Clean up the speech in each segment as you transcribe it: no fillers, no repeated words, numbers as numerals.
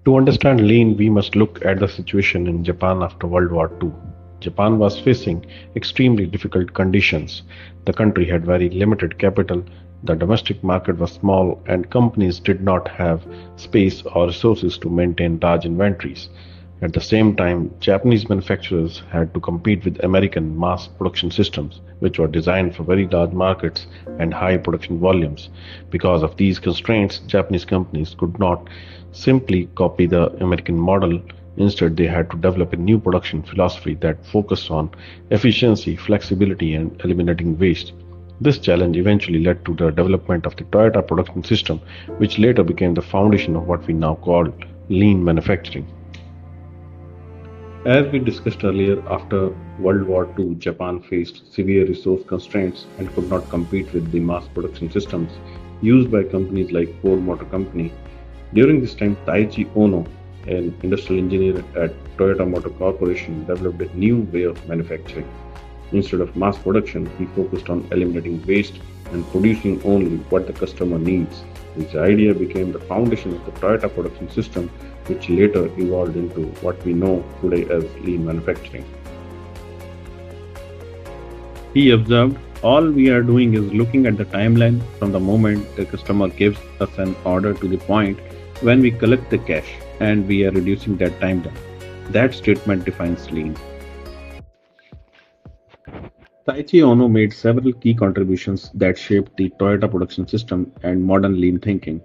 To understand lean, we must look at the situation in Japan after World War II. Japan was facing extremely difficult conditions. The country had very limited capital, the domestic market was small, and companies did not have space or resources to maintain large inventories. At the same time, Japanese manufacturers had to compete with American mass production systems, which were designed for very large markets and high production volumes. Because of these constraints, Japanese companies could not simply copy the American model. Instead, they had to develop a new production philosophy that focused on efficiency, flexibility, and eliminating waste. This challenge eventually led to the development of the Toyota production system, which later became the foundation of what we now call lean manufacturing. As we discussed earlier, after World War II, Japan faced severe resource constraints and could not compete with the mass production systems used by companies like Ford Motor Company. During this time, Taiichi Ohno, an industrial engineer at Toyota Motor Corporation, developed a new way of manufacturing. Instead of mass production, he focused on eliminating waste and producing only what the customer needs. This idea became the foundation of the Toyota production system, which later evolved into what we know today as lean manufacturing. He observed, all we are doing is looking at the timeline from the moment the customer gives us an order to the point when we collect the cash, and we are reducing that timeline. That statement defines lean. Taiichi Ohno made several key contributions that shaped the Toyota production system and modern lean thinking.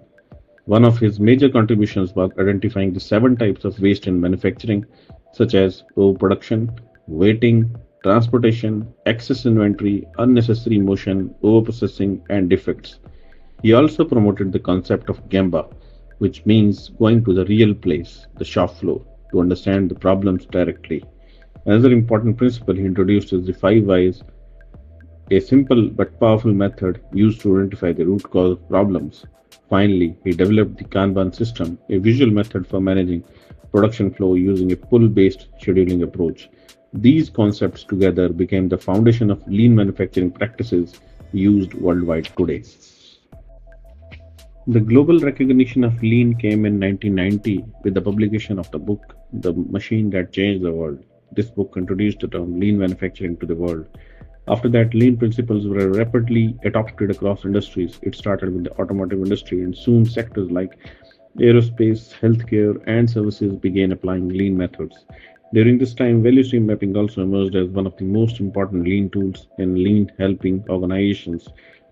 One of his major contributions was identifying the seven types of waste in manufacturing, such as overproduction, waiting, transportation, excess inventory, unnecessary motion, overprocessing, and defects. He also promoted the concept of Gemba, which means going to the real place, the shop floor, to understand the problems directly. Another important principle he introduced is the five whys, a simple but powerful method used to identify the root cause of problems. Finally, he developed the Kanban system, a visual method for managing production flow using a pull based scheduling approach. These concepts together became the foundation of lean manufacturing practices used worldwide today. The global recognition of lean came in 1990 with the publication of the book The Machine That Changed the World. This book introduced the term lean manufacturing to the world. After that, lean principles were rapidly adopted across industries. It started with the automotive industry, and soon sectors like aerospace, healthcare, and services began applying lean methods. During this time, value stream mapping also emerged as one of the most important lean tools in lean, helping organizations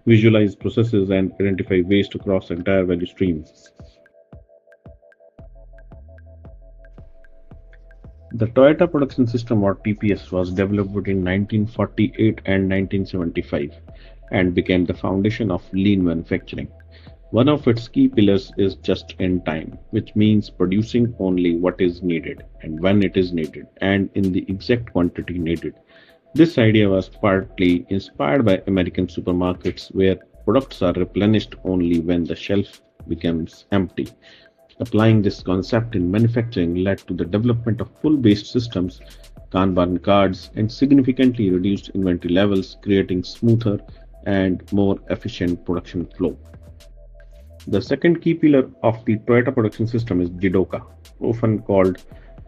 visualize processes and identify waste across the entire value stream. The Toyota Production System, or TPS, was developed between 1948 and 1975 and became the foundation of lean manufacturing. One of its key pillars is just in time, which means producing only what is needed and when it is needed and in the exact quantity needed. This idea was partly inspired by American supermarkets where products are replenished only when the shelf becomes empty. Applying this concept in manufacturing led to the development of pull based systems, Kanban cards, and significantly reduced inventory levels, creating smoother and more efficient production flow. The second key pillar of the Toyota production system is Jidoka, often called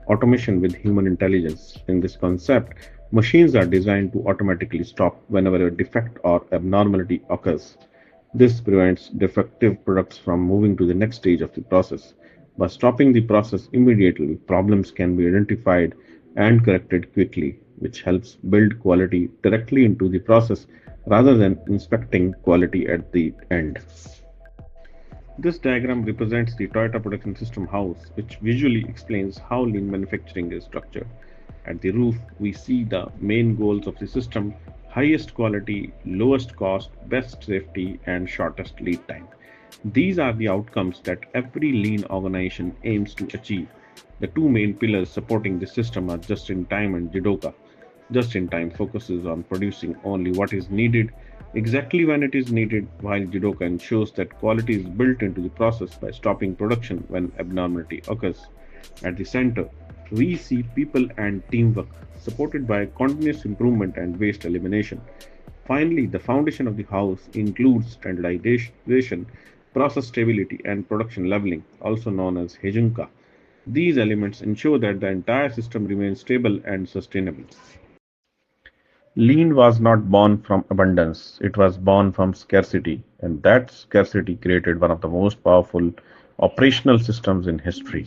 automation with human intelligence. In this concept, machines are designed to automatically stop whenever a defect or abnormality occurs. This prevents defective products from moving to the next stage of the process. By stopping the process immediately, problems can be identified and corrected quickly, which helps build quality directly into the process rather than inspecting quality at the end. This diagram represents the Toyota Production System house, which visually explains how lean manufacturing is structured. At the roof, we see the main goals of the system: highest quality, lowest cost, best safety, and shortest lead time. These are the outcomes that every lean organization aims to achieve. The two main pillars supporting the system are just in time and Jidoka. Just in time focuses on producing only what is needed exactly when it is needed, while Jidoka ensures that quality is built into the process by stopping production when abnormality occurs. At the center, we see people and teamwork, supported by continuous improvement and waste elimination. Finally, the foundation of the house includes standardization, process stability, and production leveling, also known as Hejunka. These elements ensure that the entire system remains stable and sustainable. Lean was not born from abundance, it was born from scarcity, and that scarcity created one of the most powerful operational systems in history.